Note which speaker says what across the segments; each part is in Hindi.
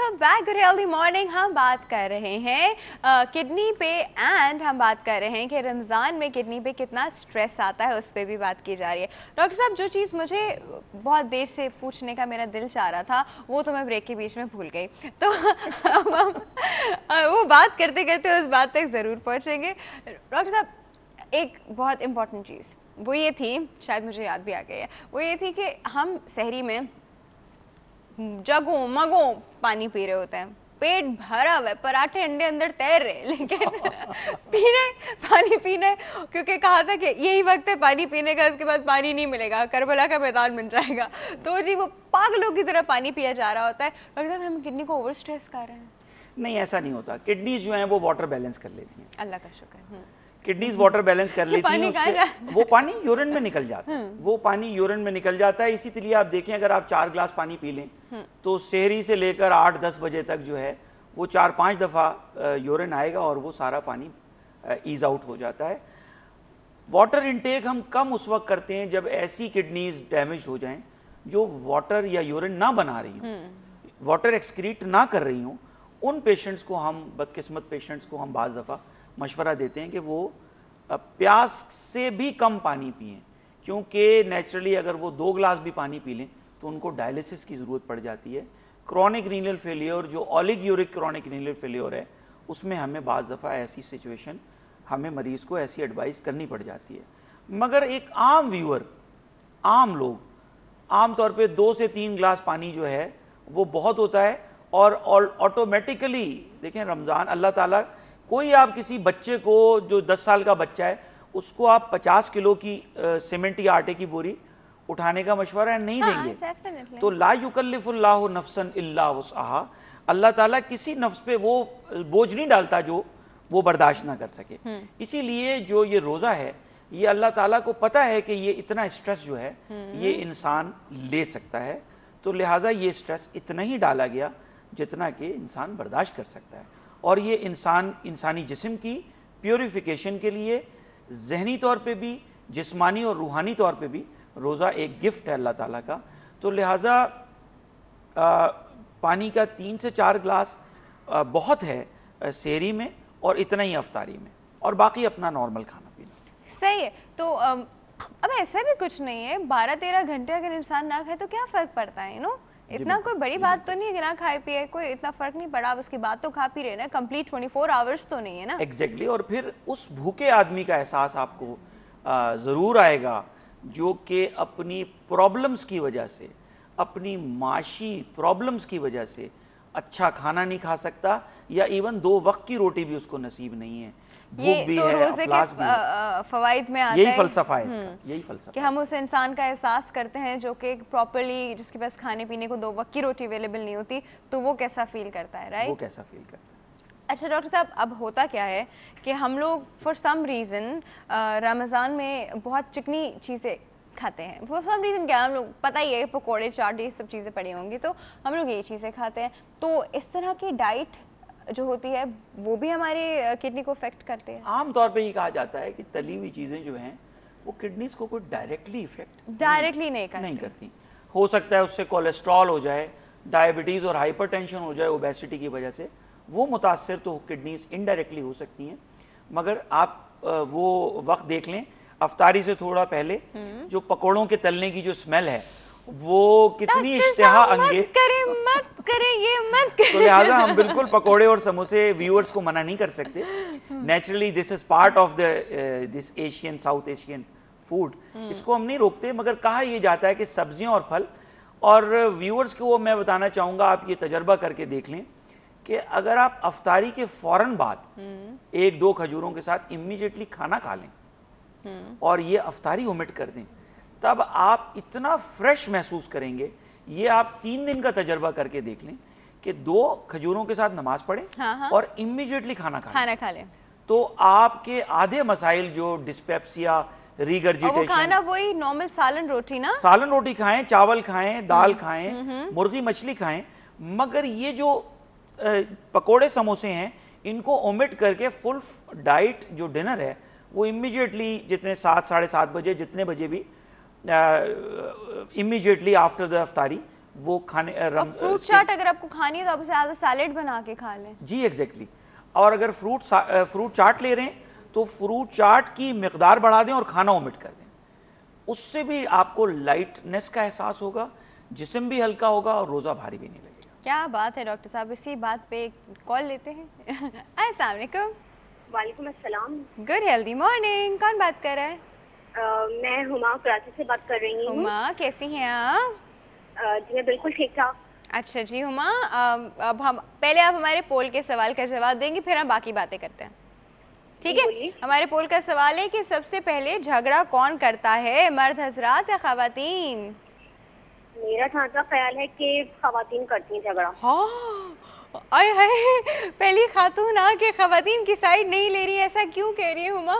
Speaker 1: Welcome back good healthy morning. हम बात कर रहे हैं किडनी पे एंड हम बात कर रहे हैं कि रमज़ान में किडनी पे कितना स्ट्रेस आता है, उस पर भी बात की जा रही है। डॉक्टर साहब, जो चीज़ मुझे बहुत देर से पूछने का मेरा दिल चाह रहा था वो तो मैं ब्रेक के बीच में भूल गई, तो अब हम वो बात करते करते उस बात तक ज़रूर पहुँचेंगे। डॉक्टर साहब, एक बहुत इम्पॉर्टेंट चीज़ वो ये थी, शायद मुझे याद भी आ गई है, वो ये थी कि हम सहरी में जगों मगों पानी पी रहे होते हैं, पेट भरा हुआ है, पराठे अंडे अंदर तैर रहे, लेकिन पीने पानी पीने, क्योंकि कहा था कि यही वक्त है पानी पीने का, उसके बाद पानी नहीं मिलेगा, करबला का मैदान बन जाएगा। तो जी वो पागलों की तरह पानी पिया जा रहा होता है। डॉक्टर साहब, हम किडनी को ओवर स्ट्रेस कर रहे हैं?
Speaker 2: नहीं, ऐसा नहीं होता। किडनीज जो हैं वो वाटर बैलेंस कर लेती हैं।
Speaker 1: अल्लाह का शुक्र।
Speaker 2: किडनीज वाटर बैलेंस कर लेती हैं, उससे वो पानी यूरिन में निकल जाता है, वो पानी यूरिन में निकल जाता है। इसीलिए आप देखें, अगर आप 4 ग्लास पानी पी लें तो शहरी से लेकर 8-10 बजे तक जो है वो 4-5 दफ़ा यूरिन आएगा और वो सारा पानी ईज आउट हो जाता है। वाटर इनटेक हम कम उस वक्त करते हैं जब ऐसी किडनीज डैमेज हो जाएं जो वाटर या यूरिन ना बना रही हों, वाटर एक्सक्रीट ना कर रही हों। उन पेशेंट्स को हम, बदकिस्मत पेशेंट्स को हम बाज़ दफ़ा मशवरा देते हैं कि वो प्यास से भी कम पानी पिएं, क्योंकि नेचुरली अगर वो 2 ग्लास भी पानी पी लें तो उनको डायलिसिस की ज़रूरत पड़ जाती है। क्रॉनिक रीनल फेलियर, जो ओलिगोयूरिक क्रॉनिक रीनल फेलियर है, उसमें हमें बाज़ दफ़ा ऐसी सिचुएशन, हमें मरीज़ को ऐसी एडवाइस करनी पड़ जाती है। मगर एक आम व्यूअर, आम लोग, आम तौर पे 2 से 3 ग्लास पानी जो है वो बहुत होता है। और ऑटोमेटिकली देखें, रमज़ान अल्लाह ताला, कोई आप किसी बच्चे को जो 10 साल का बच्चा है उसको आप 50 किलो की सीमेंट या आटे की बोरी उठाने का मशवरा नहीं देंगे। तो ला युकल्लिफुल्लाहु नफ्सन इल्ला वुसअहा, अल्लाह ताला किसी नफ्स पे वो बोझ नहीं डालता जो वो बर्दाश्त ना कर सके। इसीलिए जो ये रोज़ा है, ये अल्लाह ताला को पता है कि ये इतना स्ट्रेस जो है ये इंसान ले सकता है, तो लिहाजा ये स्ट्रेस इतना ही डाला गया जितना कि इंसान बर्दाश्त कर सकता है। और ये इंसानी जिस्म की प्योरिफिकेशन के लिए ज़हनी तौर पे भी, जिस्मानी और रूहानी तौर पे भी रोज़ा एक गिफ्ट है अल्लाह ताला का। तो लिहाजा पानी का 3 से 4 ग्लास बहुत है सहरी में, और इतना ही अफ्तारी में, और बाकी अपना नॉर्मल खाना पीना।
Speaker 1: सही है। तो अब ऐसा भी कुछ नहीं है, 12-13 घंटे अगर इंसान ना खाए तो क्या फ़र्क पड़ता है, इतना कोई बड़ी बात तो नहीं है कि ना खाए पिए, कोई इतना फर्क नहीं पड़ा। अब उसकी बात तो खा पी रहे ना, कंप्लीट 24 आवर्स तो नहीं है ना।
Speaker 2: एग्जैक्टली। और फिर उस भूखे आदमी का एहसास आपको ज़रूर आएगा जो कि अपनी प्रॉब्लम्स की वजह से, अपनी माशी प्रॉब्लम्स की वजह से अच्छा खाना नहीं खा सकता, या इवन 2 वक्त की रोटी भी उसको नसीब नहीं है, भूख भी
Speaker 1: तो
Speaker 2: है,
Speaker 1: रोज़े
Speaker 2: अफलास भी
Speaker 1: के फवाइद में आता है,
Speaker 2: यही फ़लसफ़ा है इसका, यही फ़लसफ़ा
Speaker 1: कि हम उस इंसान का एहसास करते हैं जो कि प्रॉपर्ली, जिसके पास खाने पीने को 2 वक्त की रोटी अवेलेबल नहीं होती, तो वो कैसा फील करता है, राइट?
Speaker 2: वो कैसा फील करता है।
Speaker 1: अच्छा डॉक्टर साहब, अब होता क्या है कि हम लोग फॉर सम रीज़न रमज़ान में बहुत चिकनी चीज़ें खाते हैं। फॉर सम रीज़न क्या, हम लोग, पता ही है, पकौड़े चाट ये सब चीज़ें पड़ी होंगी, तो हम लोग ये चीज़ें खाते हैं। तो इस तरह की डाइट जो होती है वो भी हमारे किडनी को अफेक्ट करते हैं?
Speaker 2: आम तौर पे ये कहा जाता है कि तली हुई चीज़ें जो हैं वो किडनीज को कोई डायरेक्टली इफेक्ट नहीं करती। हो सकता है उससे कोलेस्ट्रॉल हो जाए, डायबिटीज़ और हाइपरटेंशन हो जाए ओबेसिटी की वजह से, वो मुतासर तो किडनीज इनडायरेक्टली हो सकती हैं। मगर आप वो वक्त देख लें अफ्तारी से थोड़ा पहले, जो पकौड़ों के तलने की जो स्मेल है वो कितनी इश्तिहा अंगेज,
Speaker 1: मत करें ये मत करें।
Speaker 2: तो लिहाजा हम बिल्कुल पकोड़े और समोसे व्यूअर्स को मना नहीं कर सकते। Naturally this is part of this Asian, south Asian food, इसको हम नहीं रोकते। मगर कहा यह जाता है कि सब्जियां और फल, और व्यूअर्स को मैं बताना चाहूँगा, आप ये तजर्बा करके देख लें कि अगर आप अफ्तारी के फ़ौरन बाद 1-2 खजूरों के साथ इमीडिएटली खाना खा लें और ये अफ्तारी ओमिट कर दें, तब आप इतना फ्रेश महसूस करेंगे। ये आप 3 दिन का तजर्बा करके देख लें कि 2 खजूरों के साथ नमाज पढ़ें और इमीडिएटली खाना खा लें, तो आपके आधे मसाइल जो डिस्पेप्सिया, रीगर्जिटेशन,
Speaker 1: वो खाना वही नॉर्मल सालन रोटी ना,
Speaker 2: सालन रोटी खाएं, चावल खाएं, दाल खाएं, मुर्गी मछली खाएं, मगर ये जो पकोड़े समोसे हैं इनको ओमिट करके फुल डाइट जो डिनर है वो इमीडिएटली, जितने 7-7:30 बजे, जितने बजे भी इमीडिएटली आफ्टर द अफ्तारी वो खाने
Speaker 1: फ्रूट चाट अगर आपको खानी है तो आप उसे सैलेड बना के खा लें।
Speaker 2: जी एग्जैक्टली। और अगर फ्रूट चाट ले रहे हैं तो फ्रूट चाट की मिकदार बढ़ा दें और खाना ओमिट कर दें, उससे भी आपको लाइटनेस का एहसास होगा, जिस्म भी हल्का होगा और रोज़ा भारी भी नहीं लगेगा।
Speaker 1: क्या बात है डॉक्टर साहब, इसी बात पे कॉल लेते हैं। अस्सलाम वालेकुम।
Speaker 3: वालेकुम अस्सलाम।
Speaker 1: गुड हेल्दी मॉर्निंग, कौन बात कर रहा है?
Speaker 3: मैं हुमा कराची से बात कर रही हूँ।
Speaker 1: हुमा कैसी हैं आप?
Speaker 3: जी मैं बिल्कुल ठीक ठाक।
Speaker 1: अच्छा जी हुमा, अब हम पहले आप हमारे पोल के सवाल का जवाब देंगे, फिर हम बाकी बातें करते हैं, ठीक है? हमारे पोल का सवाल है कि सबसे पहले झगड़ा कौन करता है, मर्द हजरात या खवातीन?
Speaker 3: मेरा जहाँ तक ख्याल है कि खवातीन करती हैं झगड़ा।
Speaker 1: हाँ, आय हाय, पहली खातून आके खवातीन की साइड नहीं ले रही, ऐसा क्यों कह रही है हुमा?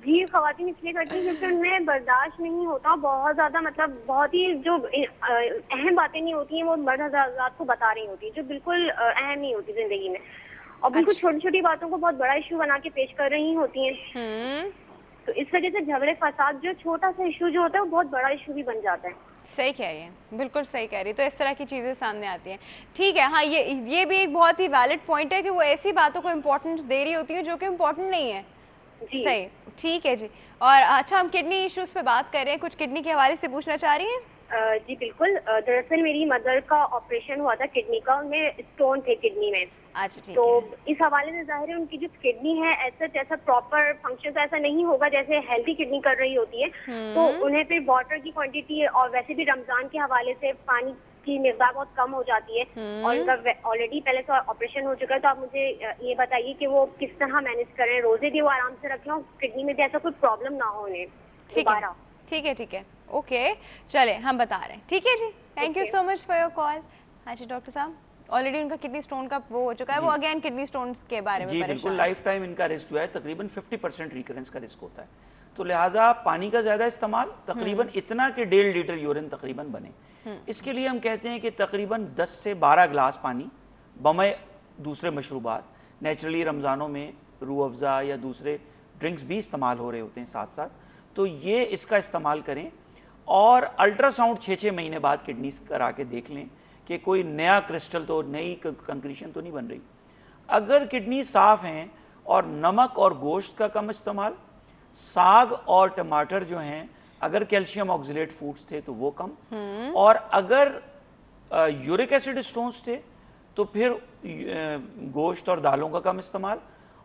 Speaker 3: जी खवातीन इसलिए करती हैं क्योंकि उनमें बर्दाश्त नहीं होता बहुत ज़्यादा, मतलब बहुत ही जो अहम बातें नहीं होती हैं वो मर्द हज़रात को बता रही होती है, जो बिल्कुल अहम नहीं होती ज़िंदगी में, और बिल्कुल छोटी छोटी बातों को बहुत बड़ा इशू बना के पेश कर रही होती हैं। तो इस वजह से झगड़े फसाद, जो छोटा सा इशू जो होता है वो बहुत बड़ा इशू भी बन जाता है।
Speaker 1: सही कह रही हैं, बिल्कुल सही कह रही है। तो इस तरह की चीज़ें सामने आती हैं, ठीक है। हाँ, ये भी एक बहुत ही वैलिड पॉइंट है कि वो ऐसी बातों को इम्पोर्टेंस दे रही होती हैं जो कि इम्पोर्टेंट नहीं है। सही, ठीक है जी। और अच्छा, हम किडनी इश्यूज पे बात कर रहे हैं, कुछ किडनी के हवाले से पूछना चाह रही हैं?
Speaker 3: जी बिल्कुल। दरअसल मेरी मदर का ऑपरेशन हुआ था किडनी का, उनमें स्टोन थे किडनी में।
Speaker 1: अच्छा, ठीक
Speaker 3: तो
Speaker 1: है।
Speaker 3: इस हवाले से जाहिर है उनकी जो किडनी है ऐसा प्रॉपर फंक्शन तो ऐसा नहीं होगा जैसे हेल्दी किडनी कर रही होती है। तो उन्हें फिर वाटर की क्वांटिटी और वैसे भी रमजान के हवाले से पानी की मिकदार बहुत कम हो जाती है, और उनका ऑलरेडी पहले तो ऑपरेशन हो चुका है। तो आप मुझे ये बताइए कि वो किस तरह मैनेज करें, रोजे भी वो आराम से रखें और किडनी में भी ऐसा कोई प्रॉब्लम ना हो उन्हें दोबारा।
Speaker 1: ठीक है, ठीक है, ओके, चले हम बता रहे हैं, ठीक है जी। Thank you so much for your call. हाँ जी डॉक्टर साहब, ऑलरेडी उनका किडनी स्टोन का वो हो चुका है, वो अगेन किडनी स्टोन्स के बारे में
Speaker 2: जी बिल्कुल, लाइफ टाइम इनका रिस्क जो है तकरीबन 50% रिकरेंस का रिस्क होता है। तो लिहाजा पानी का ज़्यादा इस्तेमाल, तकरीबन इतना कि 1.5 लीटर यूरिन तकरीबन बने, इसके लिए हम कहते हैं कि तकरीबन 10 से 12 गिलास पानी बमय दूसरे मशरूबात, नेचुरली रमज़ानों में रूह अफ़ज़ा या दूसरे ड्रिंक्स भी इस्तेमाल हो रहे होते हैं साथ साथ, तो ये इसका इस्तेमाल करें। और अल्ट्रासाउंड 6-6 महीने बाद किडनी करा के देख लें कि कोई नया क्रिस्टल तो, नई कंक्रीशन तो नहीं बन रही। अगर किडनी साफ़ हैं और नमक और गोश्त का कम इस्तेमाल, साग और टमाटर जो हैं, अगर कैल्शियम ऑक्सिलेट फूड्स थे तो वो कम, और अगर यूरिक एसिड स्टोन्स थे तो फिर गोश्त और दालों का कम इस्तेमाल,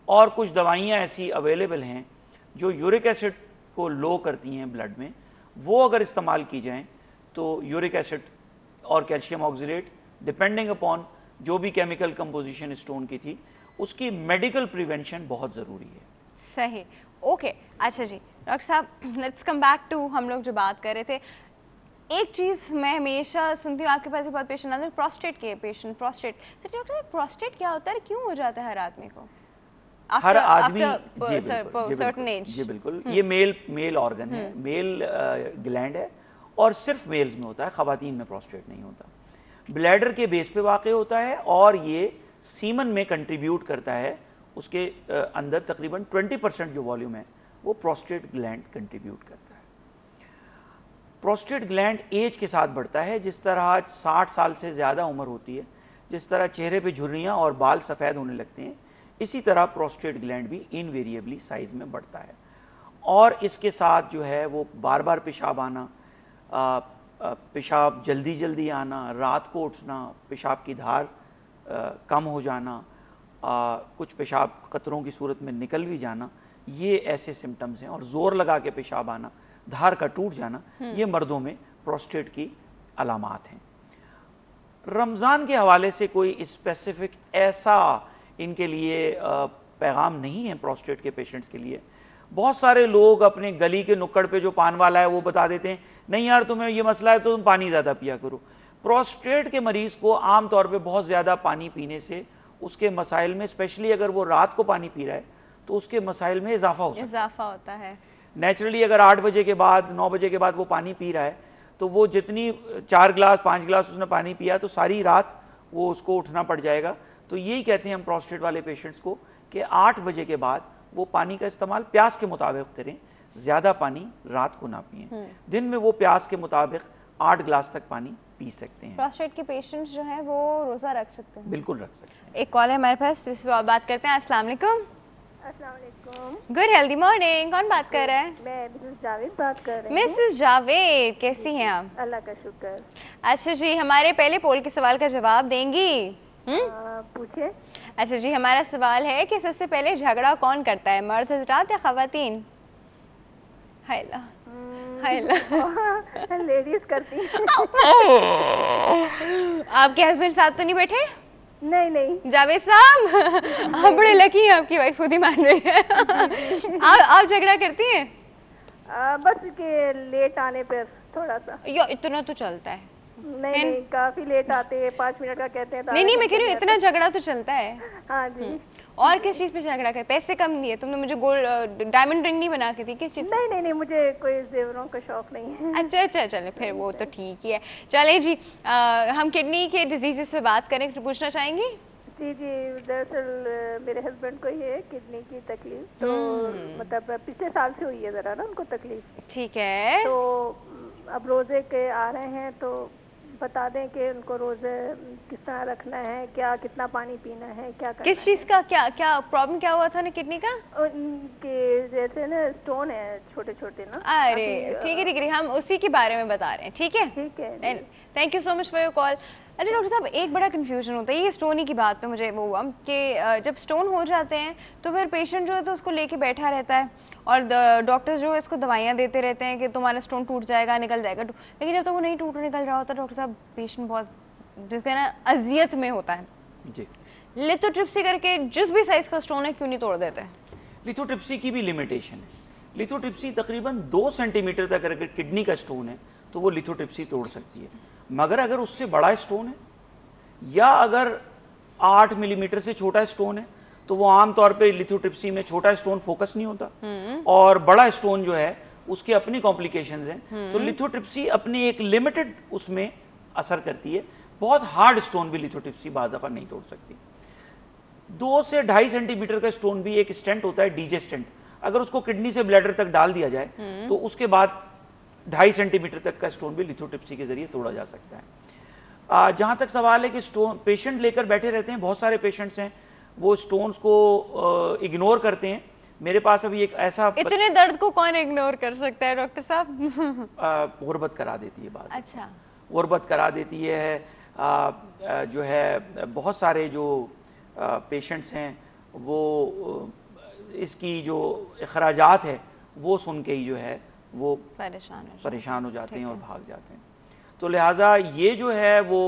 Speaker 2: और कुछ दवाइयाँ ऐसी अवेलेबल हैं जो यूरिक एसिड को लो करती हैं ब्लड में, वो अगर इस्तेमाल की जाएं तो यूरिक एसिड और कैल्शियम ऑक्सिलेट डिपेंडिंग अपॉन जो भी केमिकल कंपोजिशन स्टोन की थी, उसकी मेडिकल प्रिवेंशन बहुत ज़रूरी है।
Speaker 1: सही, ओके। अच्छा जी डॉक्टर साहब, लेट्स कम बैक टू हम लोग जो बात कर रहे थे। एक चीज़ मैं हमेशा सुनती हूँ, आपके पास बहुत पेशेंट आते हैं, प्रोस्टेट के patient. Prostate sir, doctor prostate क्या होता है, क्यों हो जाता है हर आदमी को?
Speaker 2: हर आदमी
Speaker 1: जी
Speaker 2: बिल्कुल, ये मेल ऑर्गन है, मेल ग्लैंड है, और सिर्फ मेल्स में होता है, खवातीन में प्रोस्टेट नहीं होता। ब्लैडर के बेस पे वाक़ होता है और ये सीमन में कंट्रीब्यूट करता है, उसके अंदर तकरीबन 20% जो वॉल्यूम है वो प्रोस्टेट ग्लैंड कंट्रीब्यूट करता है। प्रोस्टेट ग्लैंड एज के साथ बढ़ता है, जिस तरह 60 साल से ज़्यादा उम्र होती है, जिस तरह चेहरे पे झुर्रियाँ और बाल सफ़ेद होने लगते हैं, इसी तरह प्रोस्टेट ग्लैंड भी इनवेरिएबली साइज़ में बढ़ता है। और इसके साथ जो है वो बार बार पेशाब आना, पेशाब जल्दी जल्दी आना, रात को उठना, पेशाब की धार कम हो जाना, कुछ पेशाब कतरों की सूरत में निकल भी जाना, ये ऐसे सिम्टम्स हैं। और ज़ोर लगा के पेशाब आना, धार का टूट जाना, ये मर्दों में प्रोस्टेट की अलामात हैं। रमज़ान के हवाले से कोई स्पेसिफिक ऐसा इनके लिए पैगाम नहीं है प्रोस्टेट के पेशेंट्स के लिए। बहुत सारे लोग अपने गली के नुक्कड़ पे जो पान वाला है वो बता देते हैं, नहीं यार तुम्हें ये मसला है तो तुम पानी ज़्यादा पिया करो। प्रोस्टेट के मरीज़ को आम तौर पे बहुत ज़्यादा पानी पीने से उसके मसाइल में, स्पेशली अगर वो रात को पानी पी रहा है तो उसके मसाइल में इजाफा
Speaker 1: होता है।
Speaker 2: नेचुरली अगर 8 बजे के बाद, 9 बजे के बाद वो पानी पी रहा है तो वो जितनी 4 गिलास 5 गिलास उसने पानी पिया तो सारी रात वो उसको उठना पड़ जाएगा। तो यही कहते हैं हम प्रोस्टेट वाले पेशेंट्स को कि 8 बजे के बाद वो पानी का इस्तेमाल प्यास के मुताबिक करें, ज़्यादा पानी रात को ना पिएं। दिन में वो प्यास के मुताबिक 8 गिलास तक पानी पी सकते हैं।
Speaker 1: प्रोस्टेट के पेशेंट्स जो हैं वो रोज़ा रख सकते हैं?
Speaker 2: बिल्कुल रख सकते हैं।
Speaker 1: एक कॉल है हमारे पास, इस पर बात करते हैं। अस्सलाम वालेकुम।
Speaker 4: अस्सलाम वालेकुम।
Speaker 1: Good healthy morning. कौन बात कर रहा है?
Speaker 4: मैं मिसेस जावेद बात कर रही हूँ।
Speaker 1: मिसेस जावेद, कैसी हैं आप?
Speaker 4: अल्लाह का शुक्र।
Speaker 1: अच्छा जी, हमारे पहले पोल के सवाल का जवाब देंगी?
Speaker 4: पूछे।
Speaker 1: अच्छा जी, हमारा सवाल है कि सबसे पहले झगड़ा कौन करता है, मर्द हजरात या खवातीन?
Speaker 4: लेडीज करती हैं।
Speaker 1: आपके हस्बैंड साथ तो नहीं बैठे?
Speaker 4: नहीं।
Speaker 1: जावेद साहब, आप बड़े लकी हैं, आपकी वाइफ खुद ही मान रही है। आप झगड़ा करती हैं?
Speaker 4: बस के लेट आने पर थोड़ा सा।
Speaker 1: यो इतना तो चलता है।
Speaker 4: नहीं, काफी लेट आते हैं, 5 मिनट का कहते हैं।
Speaker 1: नहीं, मैं कह रही हूँ इतना झगड़ा तो चलता है।
Speaker 4: हाँ जी।
Speaker 1: और किस चीज पे झगड़ा कर? पैसे कम दिए तुमने मुझे, गोल्ड डायमंड रिंग नहीं बना के दी, किस चीज?
Speaker 4: नहीं, मुझे कोई जेवरों का शौक नहीं है।
Speaker 1: अच्छा, चले फिर वो तो ठीक ही है। चले जी, हम किडनी के डिजीजेस पे बात करें, पूछना चाहेंगी?
Speaker 4: जी, दरअसल मेरे हस्बैंड को ये किडनी की तकलीफ, तो मतलब पिछले साल से हुई है जरा ना उनको तकलीफ।
Speaker 1: ठीक है।
Speaker 4: तो अब रोजे के आ रहे हैं, तो बता दें कि उनको रोजे किस तरह रखना है, क्या कितना पानी पीना है, क्या करना
Speaker 1: किस चीज का, क्या प्रॉब्लम क्या हुआ था ना किडनी का?
Speaker 4: उनके जैसे ना स्टोन है छोटे छोटे ना।
Speaker 1: अरे ठीक है, हम उसी के बारे में बता रहे हैं। ठीक है। Thank you so much for your call. अरे डॉक्टर साहब, एक बड़ा कंफ्यूजन होता है ये स्टोन ही की बात पे मुझे वो हुआ कि जब स्टोन हो जाते हैं तो फिर पेशेंट जो है तो उसको लेके बैठा रहता है और डॉक्टर जो है इसको दवाइयाँ देते रहते हैं कि तुम्हारा स्टोन टूट जाएगा, निकल जाएगा, लेकिन जब तक वो नहीं टूट निकल रहा होता डॉक्टर साहब, पेशेंट बहुत जिसके ना अजियत में होता है जी। लिथोट्रिप्सी करके जिस भी साइज का स्टोन है क्यों नहीं तोड़ देते?
Speaker 2: लिथोट्रिप्सी की भी लिमिटेशन है। लिथोट्रिप्सी तकरीबन 2 सेंटीमीटर तक अगर किडनी का स्टोन है तो वो लिथोट्रिप्सी तोड़ सकती है, मगर अगर उससे बड़ा स्टोन है या अगर 8 मिलीमीटर से छोटा स्टोन है तो वो आमतौर पे लिथोट्रिप्सी में छोटा स्टोन फोकस नहीं होता और बड़ा स्टोन जो है उसके अपनी कॉम्प्लिकेशंस हैं। तो लिथोट्रिप्सी अपनी एक लिमिटेड उसमें असर करती है। बहुत हार्ड स्टोन भी लिथोट्रिप्सी बाज़ दफ़ा नहीं तोड़ सकती। 2 से 2.5 सेंटीमीटर का स्टोन भी एक स्टेंट होता है, डीजे स्टेंट, अगर उसको किडनी से ब्लैडर तक डाल दिया जाए तो उसके बाद 2.5 सेंटीमीटर तक का स्टोन भी लिथोट्रिप्सी के जरिए तोड़ा जा सकता है। जहाँ तक सवाल है कि स्टोन पेशेंट लेकर बैठे रहते हैं, बहुत सारे पेशेंट्स हैं वो स्टोन्स को इग्नोर करते हैं। मेरे पास अभी एक ऐसा
Speaker 1: इतने दर्द को कौन इग्नोर कर सकता है डॉक्टर साहब?
Speaker 2: गुर्बत करा देती है बात।
Speaker 1: अच्छा,
Speaker 2: गुर्बत करा देती है। जो है बहुत सारे जो पेशेंट्स हैं वो इसकी जो अखराजात है वो सुन के ही जो है वो परेशान हो जाते हैं और भाग जाते हैं। तो लिहाजा ये जो है वो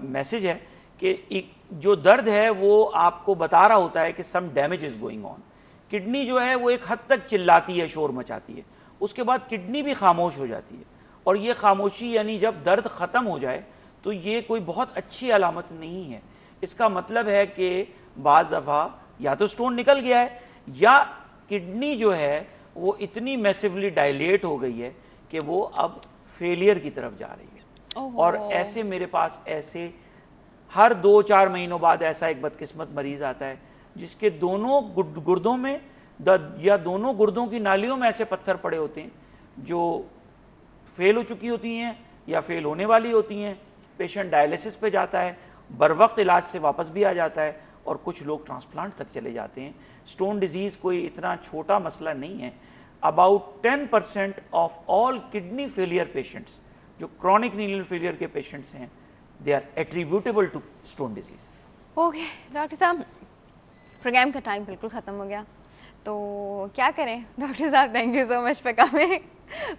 Speaker 2: मैसेज है कि जो दर्द है वो आपको बता रहा होता है कि some damage is going on. Kidney जो है वो एक हद तक चिल्लाती है, शोर मचाती है, उसके बाद किडनी भी खामोश हो जाती है और ये खामोशी यानी जब दर्द ख़त्म हो जाए तो ये कोई बहुत अच्छी अलामत नहीं है। इसका मतलब है कि बाज़ दफ़ा या तो स्टोन निकल गया है या किडनी जो है वो इतनी मैसिवली डायलेट हो गई है कि वो अब फेलियर की तरफ जा रही है। और ऐसे मेरे पास ऐसे हर 2-4 महीनों बाद ऐसा एक बदकिस्मत मरीज आता है जिसके दोनों गुर्दों में या दोनों गुर्दों की नालियों में ऐसे पत्थर पड़े होते हैं जो फेल हो चुकी होती हैं या फेल होने वाली होती हैं। पेशेंट डायलिसिस पे जाता है, बर वक्त इलाज से वापस भी आ जाता है और कुछ लोग ट्रांसप्लांट तक चले जाते हैं। स्टोन डिजीज़ कोई इतना छोटा मसला नहीं है। About 10% of all kidney failure patients जो क्रॉनिक रीनल फेलियर के पेशेंट्स हैं they are attributable to stone disease.
Speaker 1: Okay doctor साहब, प्रोग्राम का टाइम बिल्कुल ख़त्म हो गया, तो क्या करें डॉक्टर साहब? Thank you so much for coming.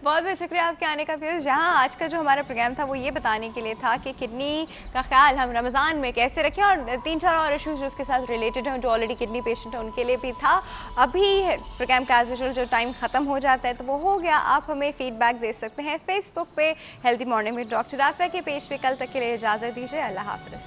Speaker 1: बहुत बहुत शुक्रिया आपके आने का। फिर जहाँ आज का जो हमारा प्रोग्राम था वो ये बताने के लिए था कि किडनी का ख्याल हम रमज़ान में कैसे रखें और 3-4 और इशूज़ जो उसके साथ रिलेटेड हैं, जो ऑलरेडी किडनी पेशेंट हैं उनके लिए भी था। अभी प्रोग्राम का एज यूजुअल जो टाइम ख़त्म हो जाता है तो वो हो गया। आप हमें फीडबैक दे सकते हैं फेसबुक पे हेल्दी मॉर्निंग में डॉक्टर आफिया के पेज पे। कल तक के लिए इजाज़त दीजिए। अल्लाह हाफ़िज़।